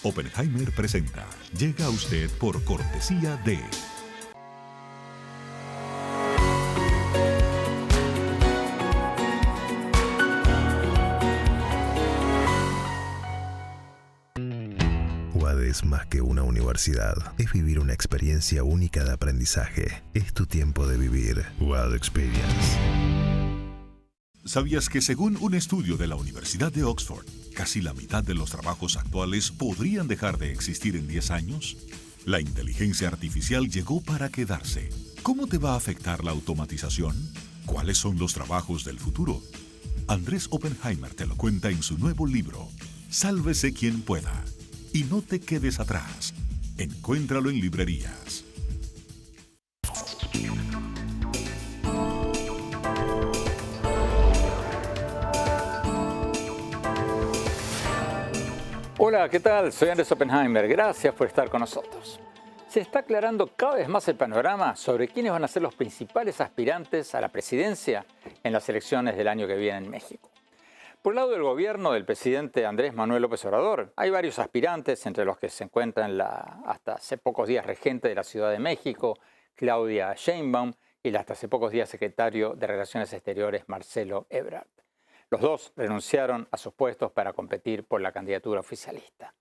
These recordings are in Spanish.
Oppenheimer presenta. Llega a usted por cortesía de... UAD es más que una universidad. Es vivir una experiencia única de aprendizaje. Es tu tiempo de vivir. UAD Experience. ¿Sabías que según un estudio de la Universidad de Oxford, casi la mitad de los trabajos actuales podrían dejar de existir en 10 años? La inteligencia artificial llegó para quedarse. ¿Cómo te va a afectar la automatización? ¿Cuáles son los trabajos del futuro? Andrés Oppenheimer te lo cuenta en su nuevo libro, Sálvese quien pueda. Y no te quedes atrás. Encuéntralo en librerías. Hola, ¿qué tal? Soy Andrés Oppenheimer. Gracias por estar con nosotros. Se está aclarando cada vez más el panorama sobre quiénes van a ser los principales aspirantes a la presidencia en las elecciones del año que viene en México. Por el lado del gobierno del presidente Andrés Manuel López Obrador, hay varios aspirantes, entre los que se encuentran la hasta hace pocos días regente de la Ciudad de México, Claudia Sheinbaum, y la hasta hace pocos días secretario de Relaciones Exteriores, Marcelo Ebrard. Los dos renunciaron a sus puestos para competir por la candidatura oficialista.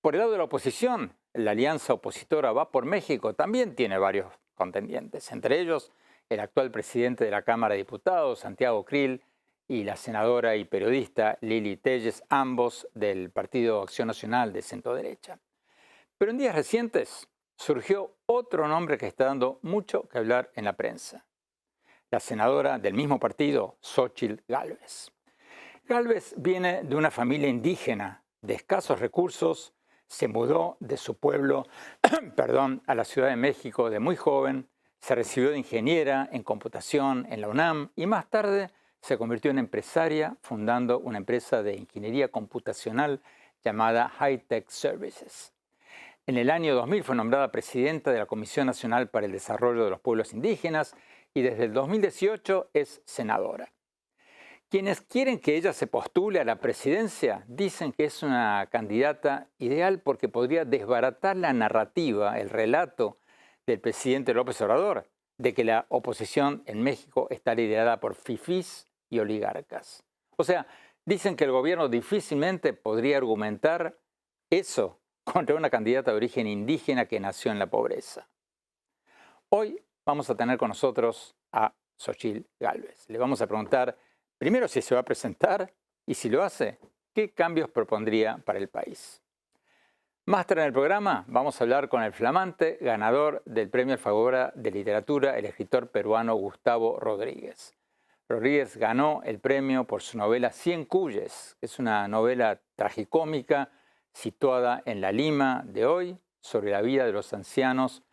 Por el lado de la oposición, la alianza opositora Va por México también tiene varios contendientes, entre ellos el actual presidente de la Cámara de Diputados, Santiago Krill, y la senadora y periodista Lili Telles, ambos del Partido Acción Nacional de centro-derecha. Pero en días recientes surgió otro nombre que está dando mucho que hablar en la prensa. La senadora del mismo partido, Xóchitl Gálvez. Gálvez viene de una familia indígena de escasos recursos, se mudó de su pueblo a la Ciudad de México de muy joven, se recibió de ingeniera en computación en la UNAM y más tarde se convirtió en empresaria fundando una empresa de ingeniería computacional llamada High Tech Services. En el año 2000 fue nombrada presidenta de la Comisión Nacional para el Desarrollo de los Pueblos Indígenas y desde el 2018 es senadora. Quienes quieren que ella se postule a la presidencia dicen que es una candidata ideal porque podría desbaratar la narrativa, el relato del presidente López Obrador de que la oposición en México está liderada por fifís y oligarcas. O sea, dicen que el gobierno difícilmente podría argumentar eso contra una candidata de origen indígena que nació en la pobreza. Hoy vamos a tener con nosotros a Xóchitl Gálvez. Le vamos a preguntar primero si se va a presentar y si lo hace, ¿qué cambios propondría para el país? Más tarde en el programa vamos a hablar con el flamante ganador del Premio Alfaguara de Literatura, el escritor peruano Gustavo Rodríguez. Rodríguez ganó el premio por su novela Cien Cuyes, que es una novela tragicómica situada en la Lima de hoy, sobre la vida de los ancianos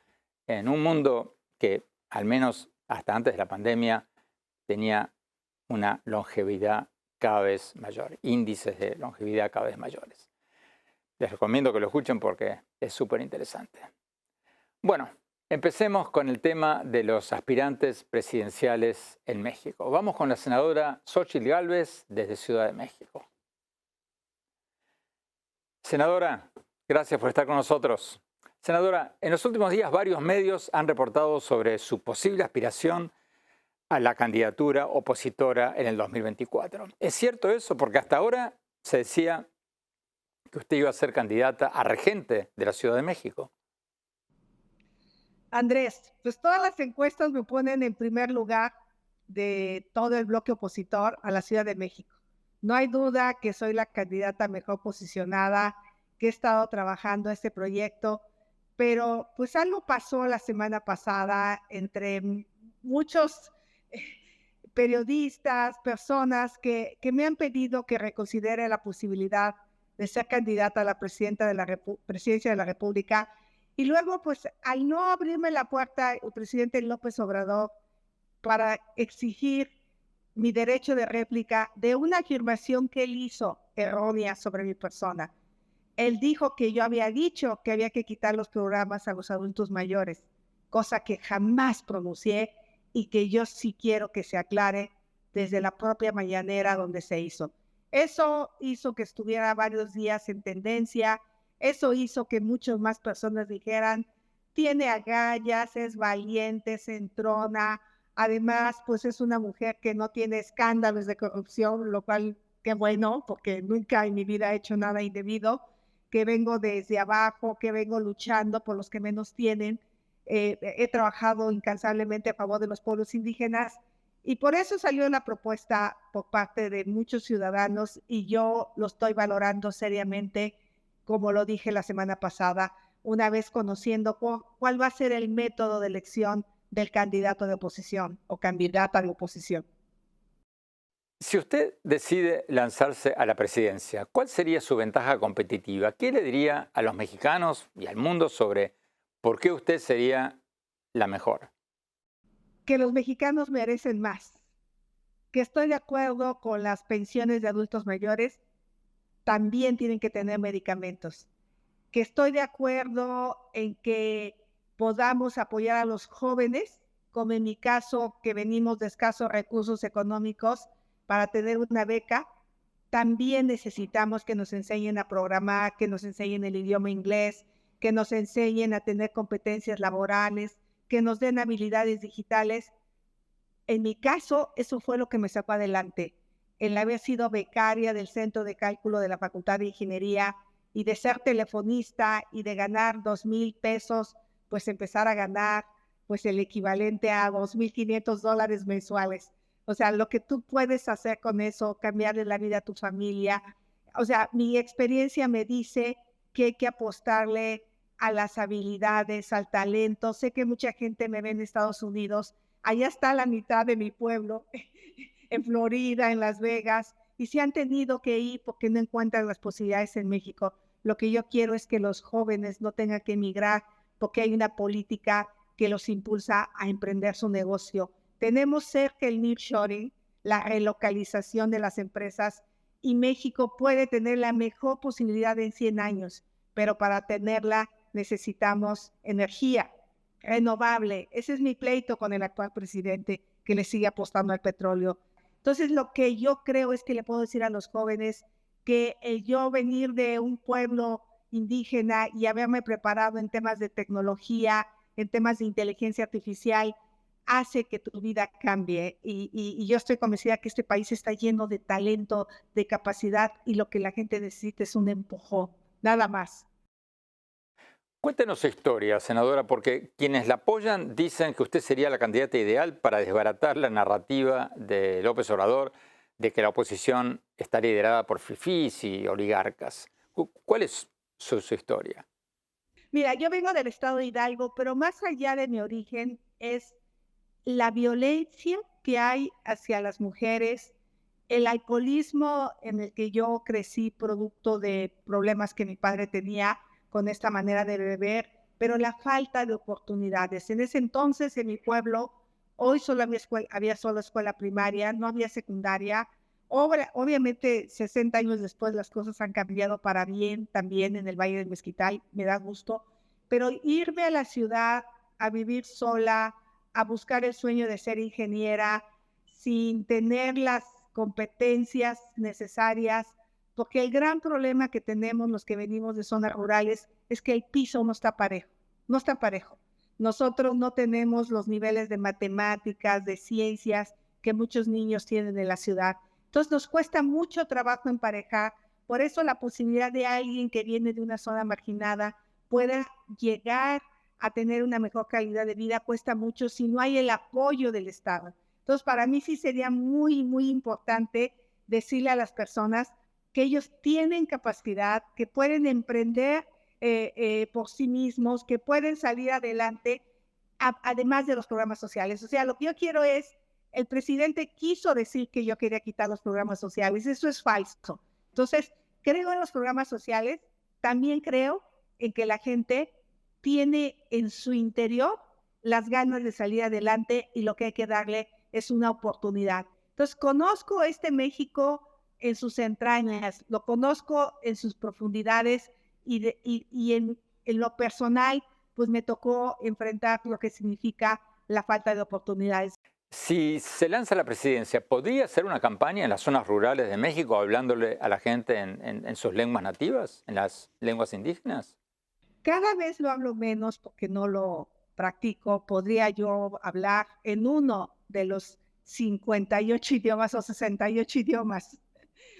en un mundo que, al menos hasta antes de la pandemia, tenía una longevidad cada vez mayor, índices de longevidad cada vez mayores. Les recomiendo que lo escuchen porque es súper interesante. Bueno, empecemos con el tema de los aspirantes presidenciales en México. Vamos con la senadora Xóchitl Gálvez desde Ciudad de México. Senadora, gracias por estar con nosotros. Senadora, en los últimos días varios medios han reportado sobre su posible aspiración a la candidatura opositora en el 2024. ¿Es cierto eso? Porque hasta ahora se decía que usted iba a ser candidata a regente de la Ciudad de México. Andrés, pues todas las encuestas me ponen en primer lugar de todo el bloque opositor a la Ciudad de México. No hay duda que soy la candidata mejor posicionada, que he estado trabajando este proyecto, pero pues algo pasó la semana pasada entre muchos periodistas, personas que me han pedido que reconsidere la posibilidad de ser candidata a la presidencia de la República. Y luego, pues, al no abrirme la puerta el presidente López Obrador para exigir mi derecho de réplica de una afirmación que él hizo errónea sobre mi persona. Él dijo que yo había dicho que había que quitar los programas a los adultos mayores, cosa que jamás pronuncié y que yo sí quiero que se aclare desde la propia mañanera donde se hizo. Eso hizo que estuviera varios días en tendencia Eso hizo que muchas más personas dijeran, tiene agallas, es valiente, se entrona, además, pues es una mujer que no tiene escándalos de corrupción, lo cual, qué bueno, porque nunca en mi vida he hecho nada indebido, que vengo desde abajo, que vengo luchando por los que menos tienen. He trabajado incansablemente a favor de los pueblos indígenas y por eso salió la propuesta por parte de muchos ciudadanos y yo lo estoy valorando seriamente, como lo dije la semana pasada, una vez conociendo cuál va a ser el método de elección del candidato de oposición o candidata de oposición. Si usted decide lanzarse a la presidencia, ¿cuál sería su ventaja competitiva? ¿Qué le diría a los mexicanos y al mundo sobre por qué usted sería la mejor? Que los mexicanos merecen más, que estoy de acuerdo con las pensiones de adultos mayores, también tienen que tener medicamentos, que estoy de acuerdo en que podamos apoyar a los jóvenes, como en mi caso, que venimos de escasos recursos económicos, para tener una beca. También necesitamos que nos enseñen a programar, que nos enseñen el idioma inglés, que nos enseñen a tener competencias laborales, que nos den habilidades digitales. En mi caso, eso fue lo que me sacó adelante. El haber sido becaria del Centro de Cálculo de la Facultad de Ingeniería y de ser telefonista y de ganar 2,000 pesos, pues empezar a ganar pues el equivalente a $2,500 mensuales. O sea, lo que tú puedes hacer con eso, cambiarle la vida a tu familia. O sea, mi experiencia me dice que hay que apostarle a las habilidades, al talento. Sé que mucha gente me ve en Estados Unidos. Allá está la mitad de mi pueblo, en Florida, en Las Vegas, y se han tenido que ir porque no encuentran las posibilidades en México. Lo que yo quiero es que los jóvenes no tengan que emigrar porque hay una política que los impulsa a emprender su negocio. Tenemos cerca el nearshoring, la relocalización de las empresas, y México puede tener la mejor posibilidad en 100 años, pero para tenerla necesitamos energía renovable. Ese es mi pleito con el actual presidente, que le sigue apostando al petróleo. Entonces, lo que yo creo es que le puedo decir a los jóvenes que yo venir de un pueblo indígena y haberme preparado en temas de tecnología, en temas de inteligencia artificial, hace que tu vida cambie. Y yo estoy convencida que este país está lleno de talento, de capacidad, y lo que la gente necesita es un empujón, nada más. Cuéntenos su historia, senadora, porque quienes la apoyan dicen que usted sería la candidata ideal para desbaratar la narrativa de López Obrador de que la oposición está liderada por fifís y oligarcas. ¿Cuál es su historia? Mira, yo vengo del estado de Hidalgo, pero más allá de mi origen es la violencia que hay hacia las mujeres, el alcoholismo en el que yo crecí producto de problemas que mi padre tenía con esta manera de beber, pero la falta de oportunidades. En ese entonces, en mi pueblo, hoy solo había solo escuela primaria, no había secundaria. Obviamente, 60 años después, las cosas han cambiado para bien también en el Valle del Mezquital, me da gusto, pero irme a la ciudad a vivir sola, a buscar el sueño de ser ingeniera, sin tener las competencias necesarias, porque el gran problema que tenemos los que venimos de zonas rurales es que el piso no está parejo, no está parejo. Nosotros no tenemos los niveles de matemáticas, de ciencias que muchos niños tienen en la ciudad. Entonces nos cuesta mucho trabajo emparejar. Por eso la posibilidad de alguien que viene de una zona marginada pueda llegar a tener una mejor calidad de vida cuesta mucho si no hay el apoyo del Estado. Entonces, para mí sí sería muy, muy importante decirle a las personas que ellos tienen capacidad, que pueden emprender por sí mismos, que pueden salir adelante, además de los programas sociales. O sea, lo que yo quiero es, el presidente quiso decir que yo quería quitar los programas sociales, eso es falso. Entonces, creo en los programas sociales, también creo en que la gente tiene en su interior las ganas de salir adelante y lo que hay que darle es una oportunidad. Entonces, conozco este México en sus entrañas, lo conozco en sus profundidades y en lo personal, pues me tocó enfrentar lo que significa la falta de oportunidades. Si se lanza la presidencia, ¿podría hacer una campaña en las zonas rurales de México hablándole a la gente en sus lenguas nativas, en las lenguas indígenas? Cada vez lo hablo menos porque no lo practico. Podría yo hablar en uno de los 58 idiomas o 68 idiomas,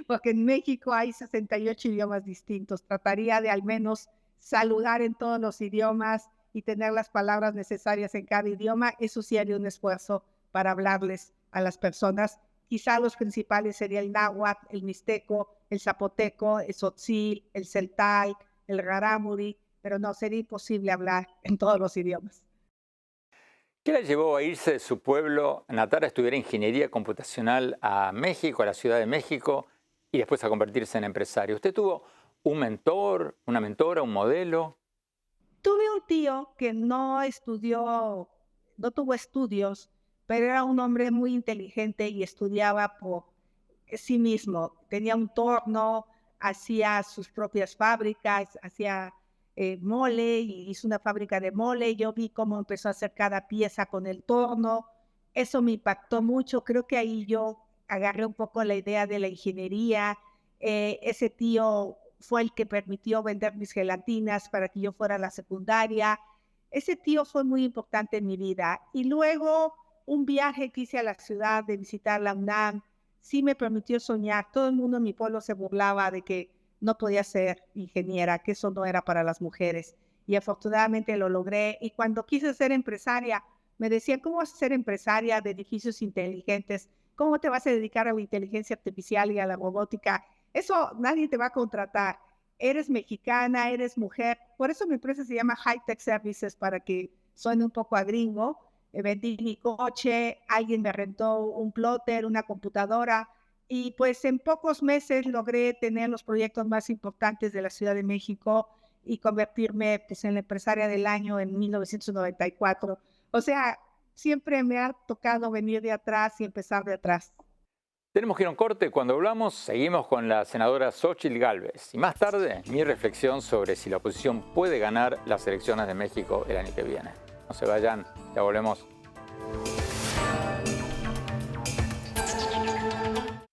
porque en México hay 68 idiomas distintos. Trataría de al menos saludar en todos los idiomas y tener las palabras necesarias en cada idioma. Eso sí haría un esfuerzo para hablarles a las personas. Quizá los principales serían el náhuatl, el mixteco, el zapoteco, el tzotzil, el celtal, el rarámuri, pero no, sería imposible hablar en todos los idiomas. ¿Qué la llevó a irse de su pueblo natal a estudiar ingeniería computacional a México, a la Ciudad de México, y después a convertirse en empresario? ¿Usted tuvo un mentor, una mentora, un modelo? Tuve un tío que no tuvo estudios, pero era un hombre muy inteligente y estudiaba por sí mismo. Tenía un torno, hacía sus propias fábricas, hacía mole y hizo una fábrica de mole. Yo vi cómo empezó a hacer cada pieza con el torno. Eso me impactó mucho. Creo que ahí yo agarré un poco la idea de la ingeniería. Ese tío fue el que permitió vender mis gelatinas para que yo fuera a la secundaria. Ese tío fue muy importante en mi vida. Y luego un viaje que hice a la ciudad de visitar la UNAM, sí me permitió soñar. Todo el mundo en mi pueblo se burlaba de que no podía ser ingeniera, que eso no era para las mujeres. Y afortunadamente lo logré. Y cuando quise ser empresaria, me decían, ¿cómo vas a ser empresaria de edificios inteligentes? ¿Cómo te vas a dedicar a la inteligencia artificial y a la robótica? Eso nadie te va a contratar. Eres mexicana, eres mujer. Por eso mi empresa se llama High Tech Services, para que suene un poco a gringo. Vendí mi coche, alguien me rentó un plotter, una computadora, y pues en pocos meses logré tener los proyectos más importantes de la Ciudad de México y convertirme pues, en la empresaria del año en 1994. O sea, siempre me ha tocado venir de atrás y empezar de atrás. Tenemos que ir a un corte. Cuando hablamos, seguimos con la senadora Xóchitl Gálvez. Y más tarde, mi reflexión sobre si la oposición puede ganar las elecciones de México el año que viene. No se vayan, ya volvemos.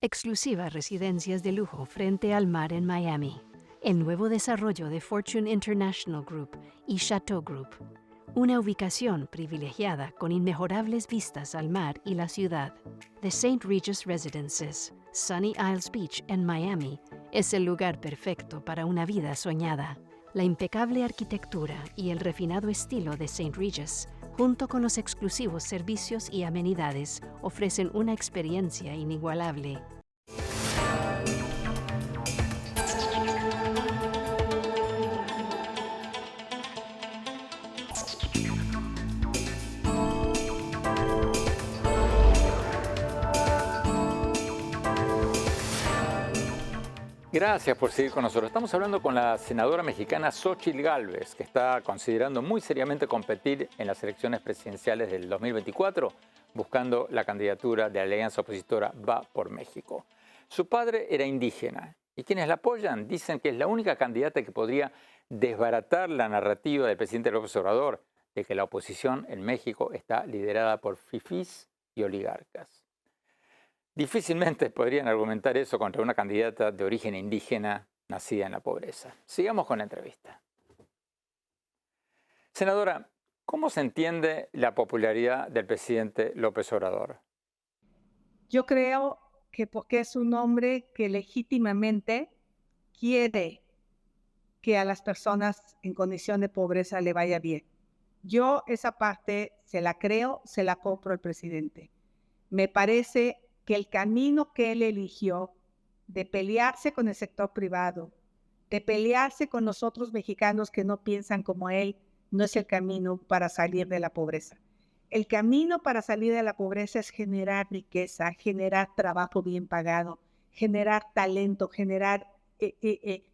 Exclusivas residencias de lujo frente al mar en Miami. El nuevo desarrollo de Fortune International Group y Chateau Group. Una ubicación privilegiada con inmejorables vistas al mar y la ciudad. The St. Regis Residences, Sunny Isles Beach en Miami, es el lugar perfecto para una vida soñada. La impecable arquitectura y el refinado estilo de St. Regis, junto con los exclusivos servicios y amenidades, ofrecen una experiencia inigualable. Gracias por seguir con nosotros. Estamos hablando con la senadora mexicana Xóchitl Gálvez, que está considerando muy seriamente competir en las elecciones presidenciales del 2024, buscando la candidatura de Alianza Opositora Va por México. Su padre era indígena y quienes la apoyan dicen que es la única candidata que podría desbaratar la narrativa del presidente López Obrador de que la oposición en México está liderada por fifís y oligarcas. Difícilmente podrían argumentar eso contra una candidata de origen indígena nacida en la pobreza. Sigamos con la entrevista. Senadora, ¿cómo se entiende la popularidad del presidente López Obrador? Yo creo que porque es un hombre que legítimamente quiere que a las personas en condición de pobreza le vaya bien. Yo esa parte se la creo, se la compro al presidente. Me parece que el camino que él eligió de pelearse con el sector privado, de pelearse con los otros mexicanos que no piensan como él, no es el camino para salir de la pobreza. El camino para salir de la pobreza es generar riqueza, generar trabajo bien pagado, generar talento,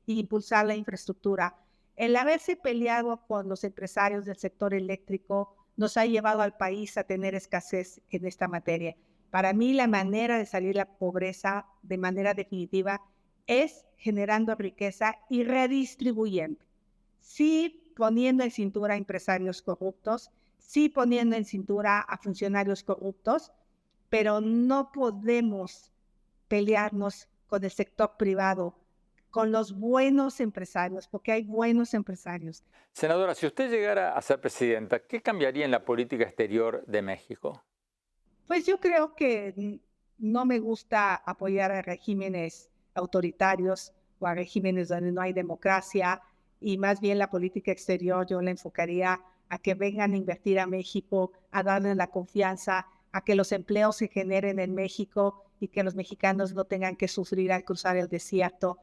impulsar la infraestructura. El haberse peleado con los empresarios del sector eléctrico nos ha llevado al país a tener escasez en esta materia. Para mí, la manera de salir de la pobreza de manera definitiva es generando riqueza y redistribuyendo. Sí, poniendo en cintura a empresarios corruptos, sí poniendo en cintura a funcionarios corruptos, pero no podemos pelearnos con el sector privado, con los buenos empresarios, porque hay buenos empresarios. Senadora, si usted llegara a ser presidenta, ¿qué cambiaría en la política exterior de México? Pues yo creo que no me gusta apoyar a regímenes autoritarios o a regímenes donde no hay democracia, y más bien la política exterior yo la enfocaría a que vengan a invertir a México, a darle la confianza, a que los empleos se generen en México y que los mexicanos no tengan que sufrir al cruzar el desierto.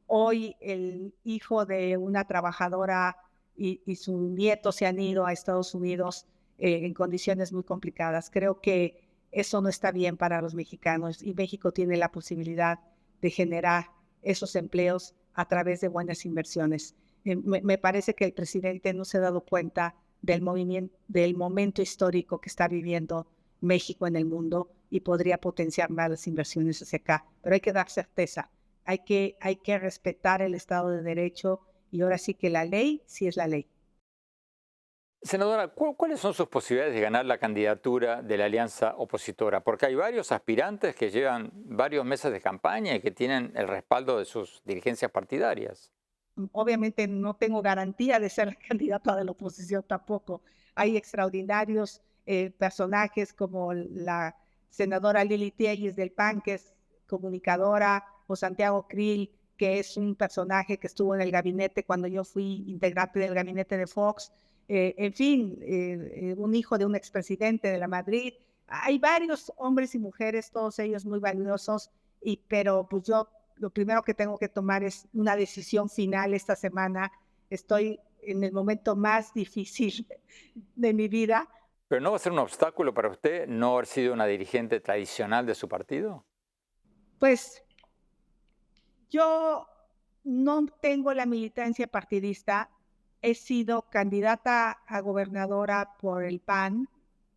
Hoy el hijo de una trabajadora y su nieto se han ido a Estados Unidos en condiciones muy complicadas. Creo que eso no está bien para los mexicanos, y México tiene la posibilidad de generar esos empleos a través de buenas inversiones. Me parece que el presidente no se ha dado cuenta del momento histórico que está viviendo México en el mundo, y podría potenciar más las inversiones hacia acá. Pero hay que dar certeza, hay que respetar el Estado de Derecho, y ahora sí que la ley sí es la ley. Senadora, ¿cuáles son sus posibilidades de ganar la candidatura de la alianza opositora? Porque hay varios aspirantes que llevan varios meses de campaña y que tienen el respaldo de sus dirigencias partidarias. Obviamente no tengo garantía de ser la candidata de la oposición tampoco. Hay extraordinarios personajes como la senadora Lili Telles del PAN, que es comunicadora, o Santiago Krill, que es un personaje que estuvo en el gabinete cuando yo fui integrante del gabinete de Fox. En fin, un hijo de un expresidente de la Madrid. Hay varios hombres y mujeres, todos ellos muy valiosos, pero pues yo lo primero que tengo que tomar es una decisión final esta semana. Estoy en el momento más difícil de mi vida. ¿Pero no va a ser un obstáculo para usted no haber sido una dirigente tradicional de su partido? Pues yo no tengo la militancia partidista. He sido candidata a gobernadora por el PAN,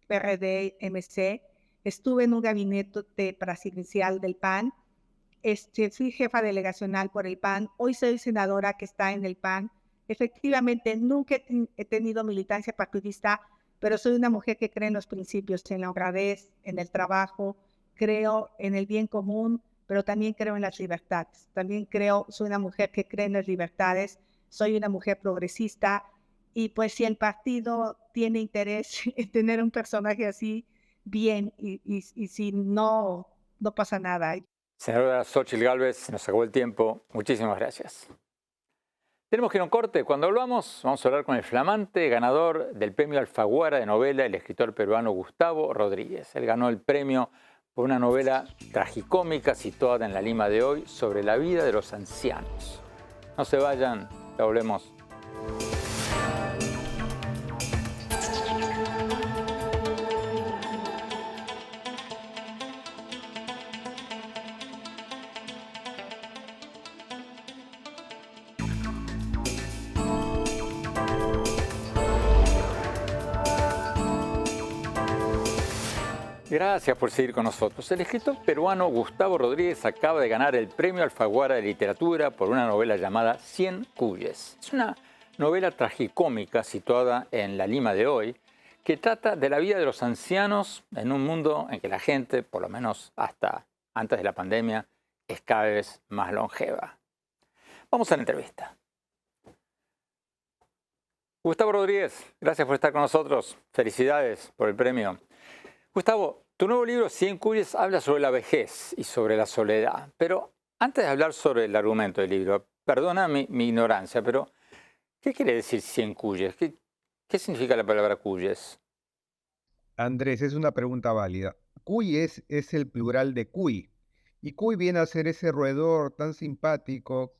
PRD, MC. Estuve en un gabinete presidencial del PAN. Fui jefa delegacional por el PAN. Hoy soy senadora que está en el PAN. Efectivamente, nunca he tenido militancia partidista, pero soy una mujer que cree en los principios, en la honradez, en el trabajo. Creo en el bien común, pero también creo en las libertades. Soy una mujer que cree en las libertades. Soy una mujer progresista, y pues si el partido tiene interés en tener un personaje así, bien, y si no, no pasa nada. Senadora Xóchitl Gálvez, se nos acabó el tiempo. Muchísimas gracias. Tenemos que ir a un corte. Cuando vamos a hablar con el flamante ganador del premio Alfaguara de novela, el escritor peruano Gustavo Rodríguez. Él ganó el premio por una novela tragicómica situada en la Lima de hoy sobre la vida de los ancianos. No se vayan, ya volvemos. Gracias por seguir con nosotros. El escritor peruano Gustavo Rodríguez acaba de ganar el premio Alfaguara de Literatura por una novela llamada 100 Cuyes. Es una novela tragicómica situada en la Lima de hoy, que trata de la vida de los ancianos en un mundo en que la gente, por lo menos hasta antes de la pandemia, es cada vez más longeva. Vamos a la entrevista. Gustavo Rodríguez, gracias por estar con nosotros. Felicidades por el premio. Gustavo, tu nuevo libro 100 Cuyes habla sobre la vejez y sobre la soledad. Pero antes de hablar sobre el argumento del libro, perdona mi ignorancia, pero ¿qué quiere decir 100 Cuyes? ¿Qué significa la palabra Cuyes? Andrés, es una pregunta válida. Cuyes es el plural de cuy, y cuy viene a ser ese roedor tan simpático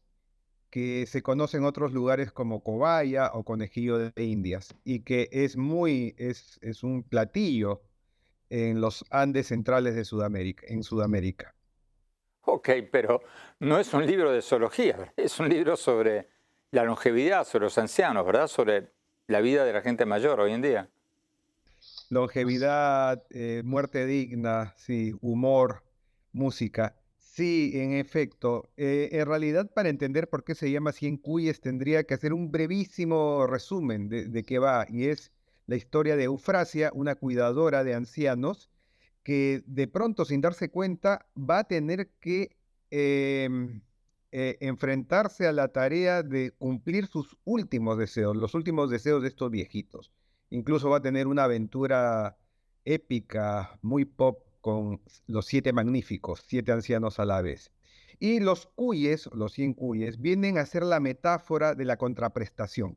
que se conoce en otros lugares como cobaya o conejillo de Indias, y que es un platillo en los Andes centrales de Sudamérica, en Sudamérica. Ok, pero no es un libro de zoología, ¿verdad? Es un libro sobre la longevidad, sobre los ancianos, ¿verdad? Sobre la vida de la gente mayor hoy en día. Longevidad, muerte digna, sí, humor, música. Sí, en efecto. En realidad, para entender por qué se llama 100 Cuyes, tendría que hacer un brevísimo resumen de qué va. Y es la historia de Eufrasia, una cuidadora de ancianos que de pronto, sin darse cuenta, va a tener que enfrentarse a la tarea de cumplir sus últimos deseos, los últimos deseos de estos viejitos. Incluso va a tener una aventura épica, muy pop, con los 7 magníficos, 7 ancianos a la vez. Y los cuyes, los 100 cuyes, vienen a ser la metáfora de la contraprestación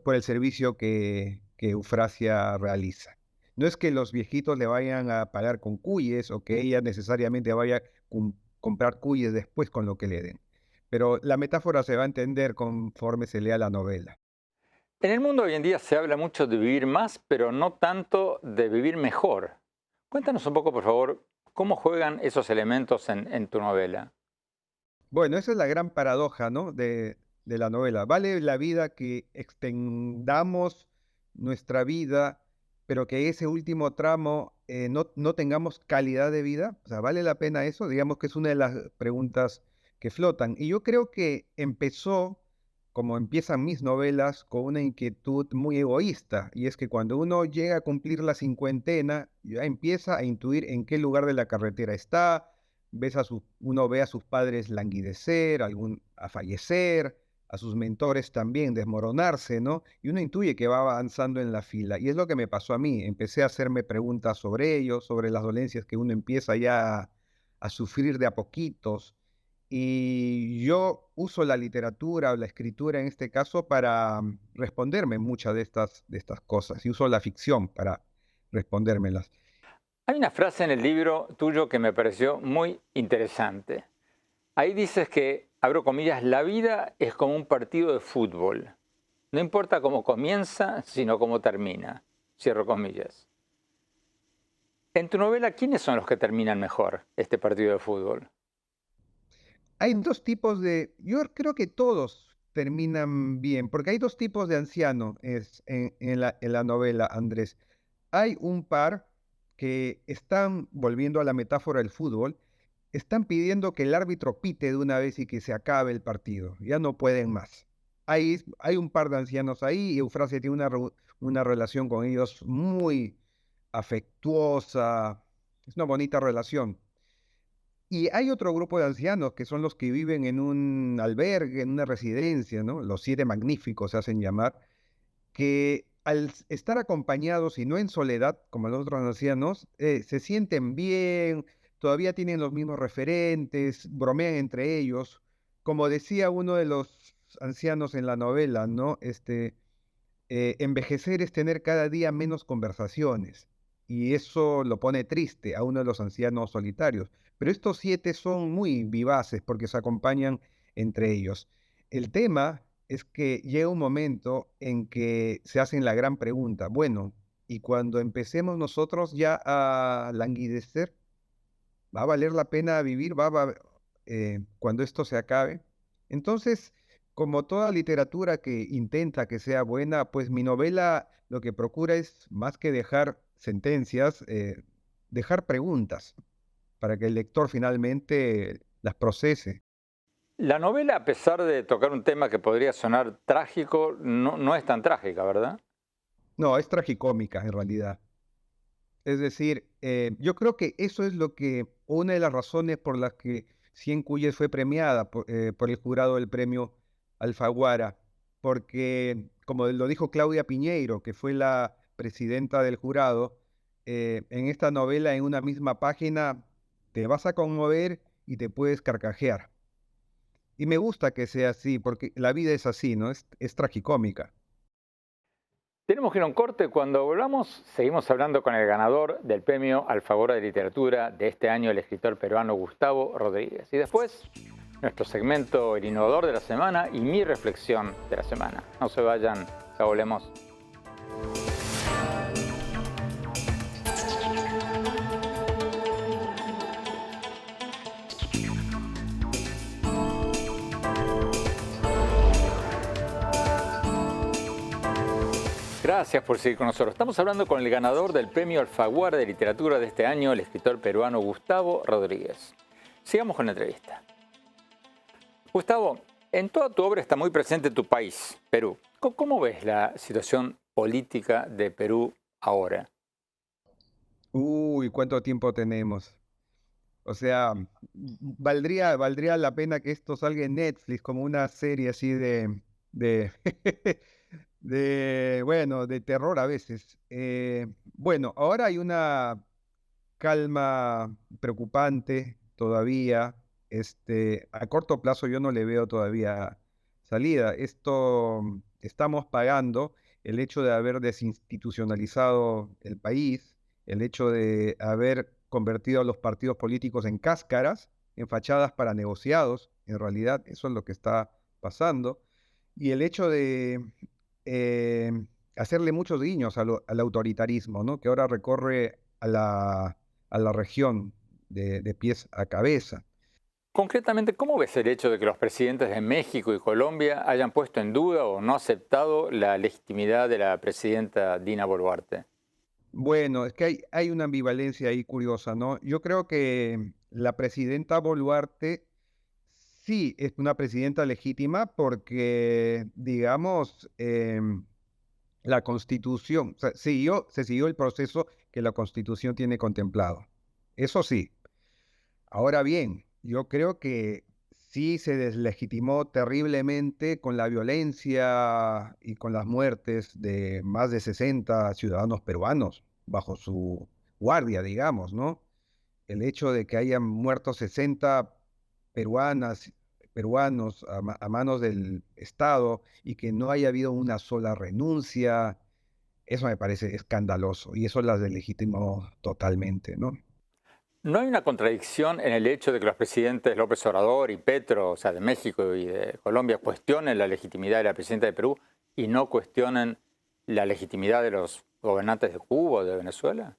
por el servicio que Eufrasia realiza. No es que los viejitos le vayan a pagar con cuyes o que ella necesariamente vaya a comprar cuyes después con lo que le den. Pero la metáfora se va a entender conforme se lea la novela. En el mundo hoy en día se habla mucho de vivir más, pero no tanto de vivir mejor. Cuéntanos un poco, por favor, cómo juegan esos elementos en tu novela. Bueno, esa es la gran paradoja, ¿no? de la novela. Vale la vida que extendamos nuestra vida, pero que ese último tramo no tengamos calidad de vida. O sea, ¿vale la pena eso? Digamos que es una de las preguntas que flotan. Y yo creo que empezó, como empiezan mis novelas, con una inquietud muy egoísta. Y es que cuando uno llega a cumplir la cincuentena, ya empieza a intuir en qué lugar de la carretera está. Uno ve a sus padres languidecer, a fallecer, a sus mentores también desmoronarse, ¿no? Y uno intuye que va avanzando en la fila. Y es lo que me pasó a mí. Empecé a hacerme preguntas sobre ellos, sobre las dolencias que uno empieza ya a sufrir de a poquitos. Y yo uso la literatura o la escritura en este caso para responderme muchas de estas cosas. Y uso la ficción para respondérmelas. Hay una frase en el libro tuyo que me pareció muy interesante. Ahí dices que, abro comillas, la vida es como un partido de fútbol. No importa cómo comienza, sino cómo termina. Cierro comillas. En tu novela, ¿quiénes son los que terminan mejor este partido de fútbol? Hay dos tipos yo creo que todos terminan bien, porque hay dos tipos de ancianos en la novela, Andrés. Hay un par que están, volviendo a la metáfora del fútbol, están pidiendo que el árbitro pite de una vez y que se acabe el partido. Ya no pueden más. Hay un par de ancianos ahí y Eufrasia tiene una relación con ellos muy afectuosa. Es una bonita relación. Y hay otro grupo de ancianos que son los que viven en un albergue, en una residencia, ¿no? Los 7 magníficos se hacen llamar, que al estar acompañados y no en soledad, como los otros ancianos, se sienten bien, todavía tienen los mismos referentes, bromean entre ellos. Como decía uno de los ancianos en la novela, ¿no? Envejecer es tener cada día menos conversaciones y eso lo pone triste a uno de los ancianos solitarios. Pero estos 7 son muy vivaces porque se acompañan entre ellos. El tema es que llega un momento en que se hacen la gran pregunta, bueno, y cuando empecemos nosotros ya a languidecer, ¿va a valer la pena vivir? Cuando esto se acabe? Entonces, como toda literatura que intenta que sea buena, pues mi novela lo que procura es, más que dejar sentencias, dejar preguntas para que el lector finalmente las procese. La novela, a pesar de tocar un tema que podría sonar trágico, no es tan trágica, ¿verdad? No, es tragicómica en realidad. Es decir, yo creo que eso es una de las razones por las que Cien Cuyes fue premiada por el jurado del premio Alfaguara, porque, como lo dijo Claudia Piñeiro, que fue la presidenta del jurado, en esta novela, en una misma página, te vas a conmover y te puedes carcajear. Y me gusta que sea así, porque la vida es así, ¿no? Es tragicómica. Tenemos que ir a un corte. Cuando volvamos, seguimos hablando con el ganador del premio Alfaguara de Literatura de este año, el escritor peruano Gustavo Rodríguez. Y después, nuestro segmento El Innovador de la Semana y mi reflexión de la semana. No se vayan, ya volvemos. Gracias por seguir con nosotros. Estamos hablando con el ganador del premio Alfaguara de Literatura de este año, el escritor peruano Gustavo Rodríguez. Sigamos con la entrevista. Gustavo, en toda tu obra está muy presente tu país, Perú. ¿Cómo ves la situación política de Perú ahora? Uy, ¿cuánto tiempo tenemos? O sea, valdría la pena que esto salga en Netflix como una serie así de, bueno, de terror a veces. Bueno, ahora hay una calma preocupante todavía. A corto plazo yo no le veo todavía salida. Estamos pagando el hecho de haber desinstitucionalizado el país, el hecho de haber convertido a los partidos políticos en cáscaras, en fachadas para negociados. En realidad, eso es lo que está pasando. Y el hecho de eh, hacerle muchos guiños al autoritarismo, ¿no? Que ahora recorre a la región de pies a cabeza. Concretamente, ¿cómo ves el hecho de que los presidentes de México y Colombia hayan puesto en duda o no aceptado la legitimidad de la presidenta Dina Boluarte? Bueno, es que hay una ambivalencia ahí curiosa, ¿no? Yo creo que la presidenta Boluarte sí es una presidenta legítima porque, digamos, la Constitución, o sea, se siguió el proceso que la Constitución tiene contemplado. Eso sí. Ahora bien, yo creo que sí se deslegitimó terriblemente con la violencia y con las muertes de más de 60 ciudadanos peruanos bajo su guardia, digamos, ¿no? El hecho de que hayan muerto 60 peruanas, peruanos a manos del Estado y que no haya habido una sola renuncia, eso me parece escandaloso y eso las deslegitimó totalmente, ¿no? ¿No hay una contradicción en el hecho de que los presidentes López Obrador y Petro, o sea, de México y de Colombia, cuestionen la legitimidad de la presidenta de Perú y no cuestionen la legitimidad de los gobernantes de Cuba o de Venezuela?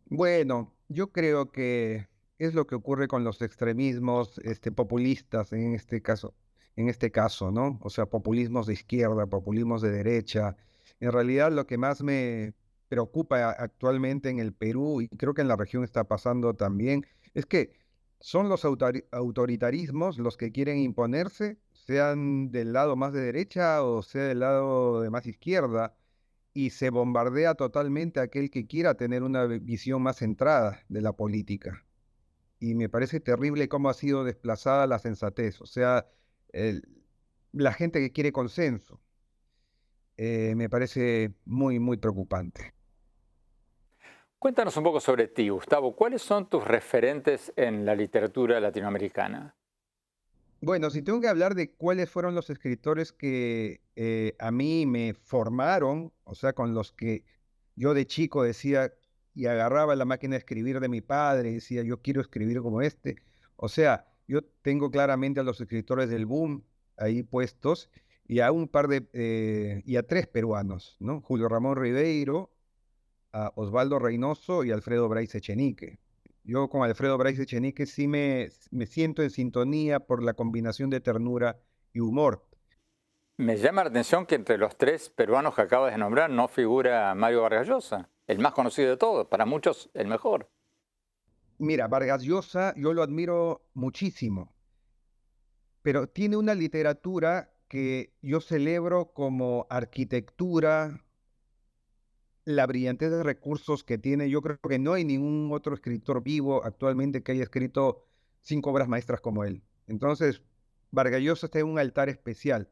Bueno, yo creo que es lo que ocurre con los extremismos, populistas en este caso, ¿no? O sea, populismos de izquierda, populismos de derecha. En realidad, lo que más me preocupa actualmente en el Perú, y creo que en la región está pasando también, es que son los autoritarismos los que quieren imponerse, sean del lado más de derecha o sea del lado de más izquierda y se bombardea totalmente a aquel que quiera tener una visión más centrada de la política. Y me parece terrible cómo ha sido desplazada la sensatez, o sea, el- la gente que quiere consenso. Me parece muy, muy preocupante. Cuéntanos un poco sobre ti, Gustavo. ¿Cuáles son tus referentes en la literatura latinoamericana? Bueno, si tengo que hablar de cuáles fueron los escritores que a mí me formaron, o sea, con los que yo de chico decía y agarraba la máquina de escribir de mi padre y decía, yo quiero escribir como este. O sea, yo tengo claramente a los escritores del boom ahí puestos y a un par y a tres peruanos, ¿no? Julio Ramón Ribeiro, a Osvaldo Reynoso y Alfredo Bryce Echenique. Yo con Alfredo Bryce Echenique sí me siento en sintonía por la combinación de ternura y humor. Me llama la atención que entre los tres peruanos que acabas de nombrar no figura Mario Vargas Llosa, el más conocido de todos, para muchos el mejor. Mira, Vargas Llosa yo lo admiro muchísimo, pero tiene una literatura que yo celebro como arquitectura, la brillantez de recursos que tiene. Yo creo que no hay ningún otro escritor vivo actualmente que haya escrito 5 obras maestras como él. Entonces, Vargas Llosa está en un altar especial.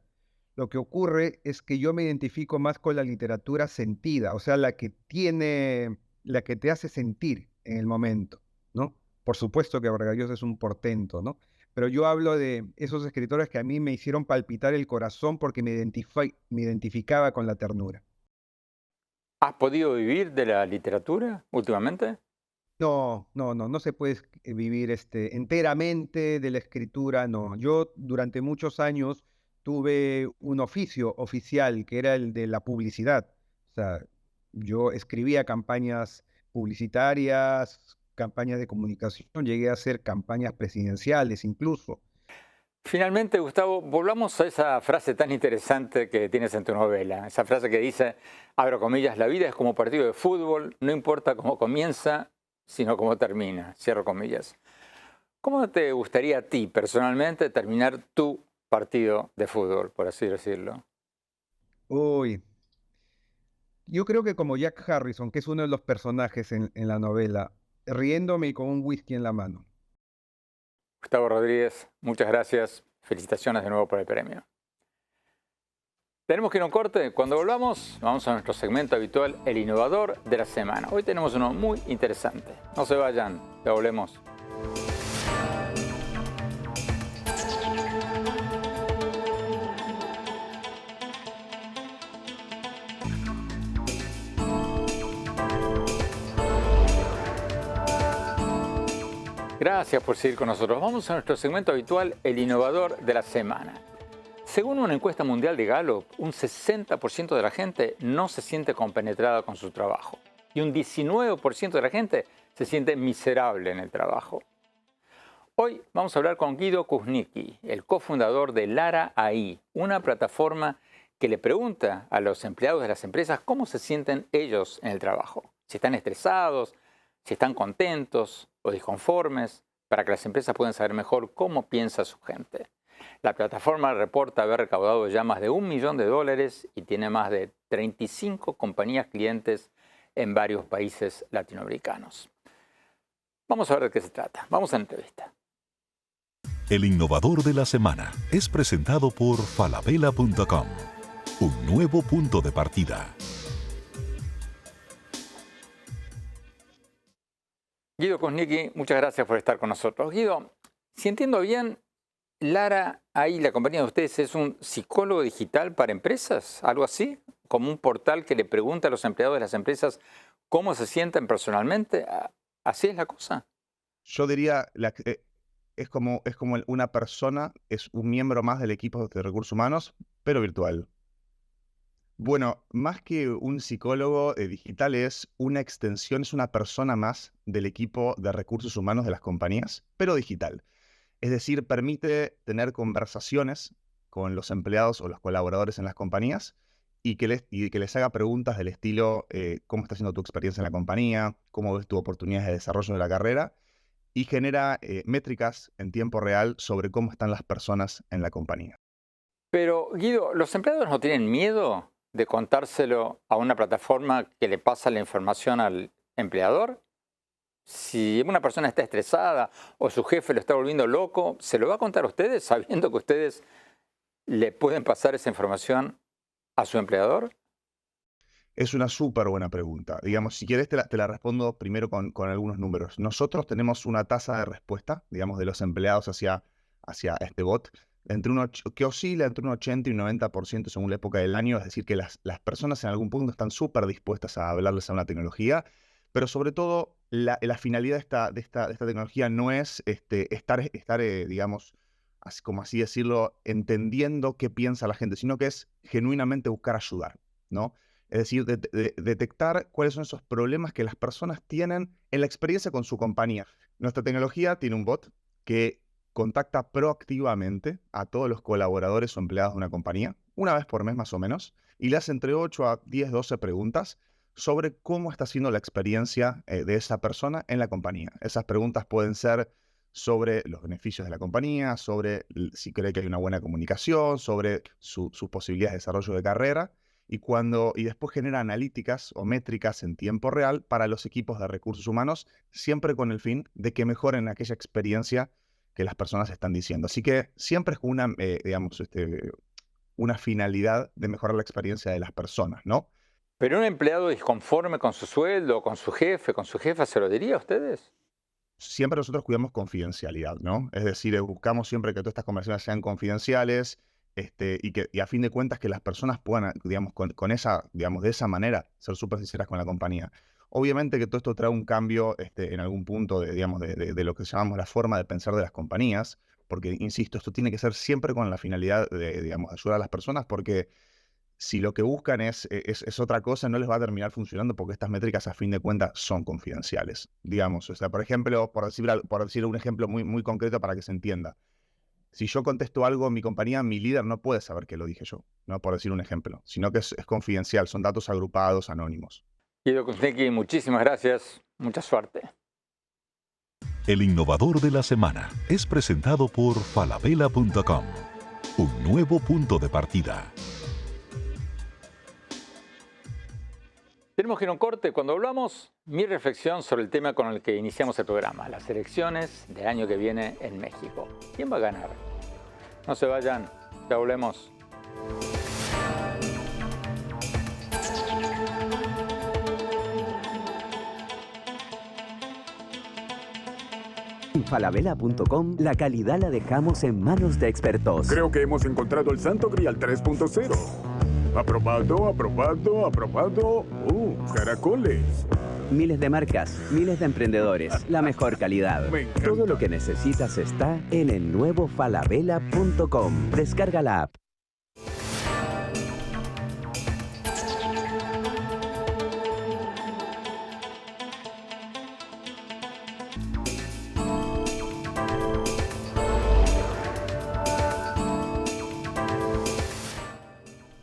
Lo que ocurre es que yo me identifico más con la literatura sentida, o sea, la que te hace sentir en el momento, ¿no? Por supuesto que Vargas Llosa es un portento, ¿no? Pero yo hablo de esos escritores que a mí me hicieron palpitar el corazón porque me identificaba con la ternura. ¿Has podido vivir de la literatura últimamente? No, no, no, no se puede vivir enteramente de la escritura, no. Yo durante muchos años tuve un oficio oficial que era el de la publicidad. O sea, yo escribía campañas publicitarias, campañas de comunicación, llegué a hacer campañas presidenciales incluso. Finalmente, Gustavo, volvamos a esa frase tan interesante que tienes en tu novela. Esa frase que dice, abro comillas, la vida es como un partido de fútbol, no importa cómo comienza, sino cómo termina, cierro comillas. ¿Cómo te gustaría a ti personalmente terminar tu partido de fútbol, por así decirlo? Uy, Yo creo que como Jack Harrison, que es uno de los personajes en la novela, riéndome y con un whisky en la mano. Gustavo Rodríguez, muchas gracias. Felicitaciones de nuevo por el premio. Tenemos que ir a un corte. Cuando volvamos, vamos a nuestro segmento habitual, El Innovador de la Semana. Hoy tenemos uno muy interesante. No se vayan, ya volvemos. Gracias por seguir con nosotros. Vamos a nuestro segmento habitual, El Innovador de la Semana. Según una encuesta mundial de Gallup, un 60% de la gente no se siente compenetrada con su trabajo y un 19% de la gente se siente miserable en el trabajo. Hoy vamos a hablar con Guido Kuznicki, el cofundador de Lara AI, una plataforma que le pregunta a los empleados de las empresas cómo se sienten ellos en el trabajo, si están estresados, si están contentos o disconformes, para que las empresas puedan saber mejor cómo piensa su gente. La plataforma reporta haber recaudado ya más de $1 millón y tiene más de 35 compañías clientes en varios países latinoamericanos. Vamos a ver de qué se trata. Vamos a la entrevista. El Innovador de la Semana es presentado por falabella.com, un nuevo punto de partida. Guido Kuznicki, muchas gracias por estar con nosotros. Guido, si entiendo bien, Lara AI, la compañía de ustedes, es un psicólogo digital para empresas, algo así, como un portal que le pregunta a los empleados de las empresas cómo se sienten personalmente. ¿Así es la cosa? Yo diría, es como una persona, es un miembro más del equipo de recursos humanos, pero virtual. Bueno, más que un psicólogo digital es una extensión, es una persona más del equipo de recursos humanos de las compañías, pero digital. Es decir, permite tener conversaciones con los empleados o los colaboradores en las compañías y que les haga preguntas del estilo ¿cómo está siendo tu experiencia en la compañía? ¿Cómo ves tu oportunidades de desarrollo de la carrera? Y genera métricas en tiempo real sobre cómo están las personas en la compañía. Pero, Guido, ¿los empleados no tienen miedo de contárselo a una plataforma que le pasa la información al empleador? Si una persona está estresada o su jefe lo está volviendo loco, ¿se lo va a contar a ustedes sabiendo que ustedes le pueden pasar esa información a su empleador? Es una súper buena pregunta. Digamos, si quieres te la respondo primero con algunos números. Nosotros tenemos una tasa de respuesta, digamos, de los empleados hacia este bot, que oscila entre un 80 y un 90% según la época del año. Es decir, que las personas en algún punto están súper dispuestas a hablarles a una tecnología, pero sobre todo la finalidad de esta tecnología no es estar digamos, como así decirlo, entendiendo qué piensa la gente, sino que es genuinamente buscar ayudar, ¿no? Es decir, detectar cuáles son esos problemas que las personas tienen en la experiencia con su compañía. Nuestra tecnología tiene un bot que contacta proactivamente a todos los colaboradores o empleados de una compañía, una vez por mes más o menos, y le hace entre 8 a 10, 12 preguntas sobre cómo está siendo la experiencia de esa persona en la compañía. Esas preguntas pueden ser sobre los beneficios de la compañía, sobre si cree que hay una buena comunicación, sobre sus posibilidades de desarrollo de carrera, y después genera analíticas o métricas en tiempo real para los equipos de recursos humanos, siempre con el fin de que mejoren aquella experiencia que las personas están diciendo. Así que siempre es con una finalidad de mejorar la experiencia de las personas, ¿no? ¿Pero un empleado disconforme con su sueldo, con su jefe, con su jefa, se lo diría a ustedes? Siempre nosotros cuidamos confidencialidad, ¿no? Es decir, buscamos siempre que todas estas conversaciones sean confidenciales, y a fin de cuentas que las personas puedan, digamos, de esa manera, ser súper sinceras con la compañía. Obviamente que todo esto trae un cambio en algún punto de lo que llamamos la forma de pensar de las compañías, porque, insisto, esto tiene que ser siempre con la finalidad de ayudar a las personas, porque si lo que buscan es otra cosa, no les va a terminar funcionando porque estas métricas a fin de cuentas son confidenciales. Digamos, o sea, por ejemplo, por decir un ejemplo muy, muy concreto para que se entienda. Si yo contesto algo en mi compañía, mi líder no puede saber que lo dije yo, ¿no? Por decir un ejemplo, sino que es confidencial, son datos agrupados, anónimos. Guido Kuznicki, muchísimas gracias, mucha suerte. El Innovador de la Semana es presentado por falabella.com, un nuevo punto de partida. Tenemos que ir a un corte. Cuando hablamos, mi reflexión sobre el tema con el que iniciamos el programa, las elecciones del año que viene en México. ¿Quién va a ganar? No se vayan, ya volvemos. En Falabella.com la calidad la dejamos en manos de expertos. Creo que hemos encontrado el Santo Grial 3.0. Aprobado, aprobado, aprobado. Caracoles. Miles de marcas, miles de emprendedores, la mejor calidad. Todo lo que necesitas está en el nuevo Falabella.com. Descarga la app.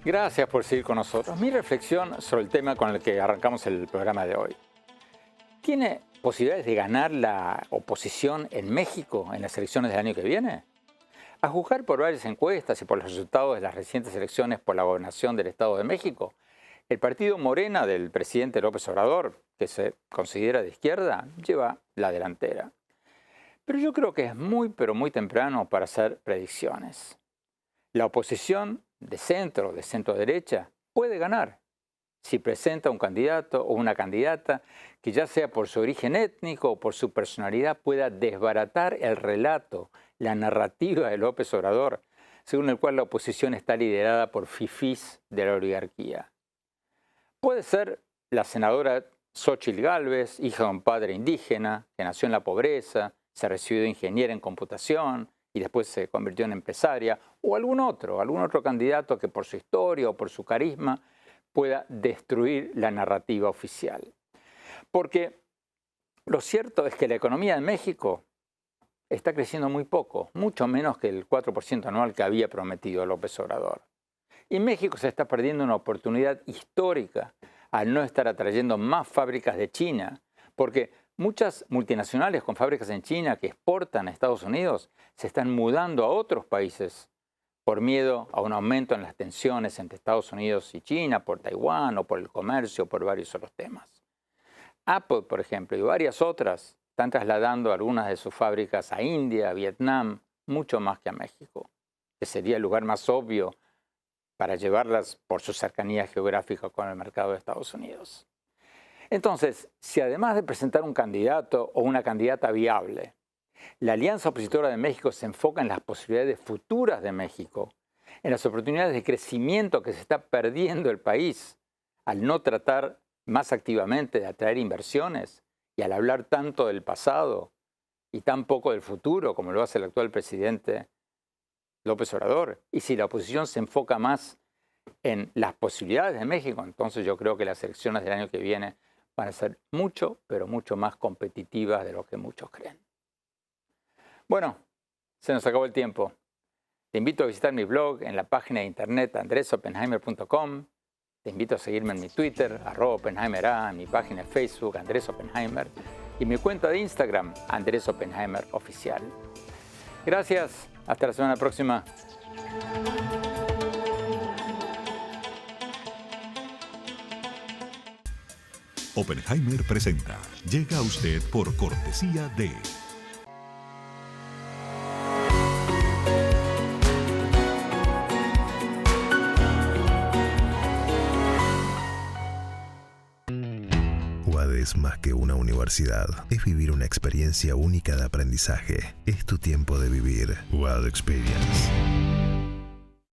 Gracias por seguir con nosotros. Mi reflexión sobre el tema con el que arrancamos el programa de hoy. ¿Tiene posibilidades de ganar la oposición en México en las elecciones del año que viene? A juzgar por varias encuestas y por los resultados de las recientes elecciones por la gobernación del Estado de México, el partido Morena del presidente López Obrador, que se considera de izquierda, lleva la delantera. Pero yo creo que es muy, pero muy temprano para hacer predicciones. La oposición de centro derecha, puede ganar si presenta un candidato o una candidata que ya sea por su origen étnico o por su personalidad pueda desbaratar el relato, la narrativa de López Obrador, según el cual la oposición está liderada por fifís de la oligarquía. Puede ser la senadora Xóchitl Gálvez, hija de un padre indígena que nació en la pobreza, se recibió de ingeniera en computación y después se convirtió en empresaria, o algún otro candidato que por su historia o por su carisma pueda destruir la narrativa oficial. Porque lo cierto es que la economía de México está creciendo muy poco, mucho menos que el 4% anual que había prometido López Obrador. Y México se está perdiendo una oportunidad histórica al no estar atrayendo más fábricas de China, porque muchas multinacionales con fábricas en China que exportan a Estados Unidos se están mudando a otros países por miedo a un aumento en las tensiones entre Estados Unidos y China, por Taiwán o por el comercio, por varios otros temas. Apple, por ejemplo, y varias otras están trasladando algunas de sus fábricas a India, a Vietnam, mucho más que a México, que sería el lugar más obvio para llevarlas por su cercanía geográfica con el mercado de Estados Unidos. Entonces, si además de presentar un candidato o una candidata viable, la Alianza Opositora de México se enfoca en las posibilidades futuras de México, en las oportunidades de crecimiento que se está perdiendo el país, al no tratar más activamente de atraer inversiones y al hablar tanto del pasado y tan poco del futuro como lo hace el actual presidente López Obrador, y si la oposición se enfoca más en las posibilidades de México, entonces yo creo que las elecciones del año que viene van a ser mucho, pero mucho más competitivas de lo que muchos creen. Bueno, se nos acabó el tiempo. Te invito a visitar mi blog en la página de internet andresopenheimer.com. Te invito a seguirme en mi Twitter, @OppenheimerA, en mi página de Facebook, Andrés Oppenheimer, y mi cuenta de Instagram, Andrés Oppenheimer Oficial. Gracias, hasta la semana próxima. Oppenheimer presenta. Llega a usted por cortesía de... UAD es más que una universidad. Es vivir una experiencia única de aprendizaje. Es tu tiempo de vivir. UAD Experience.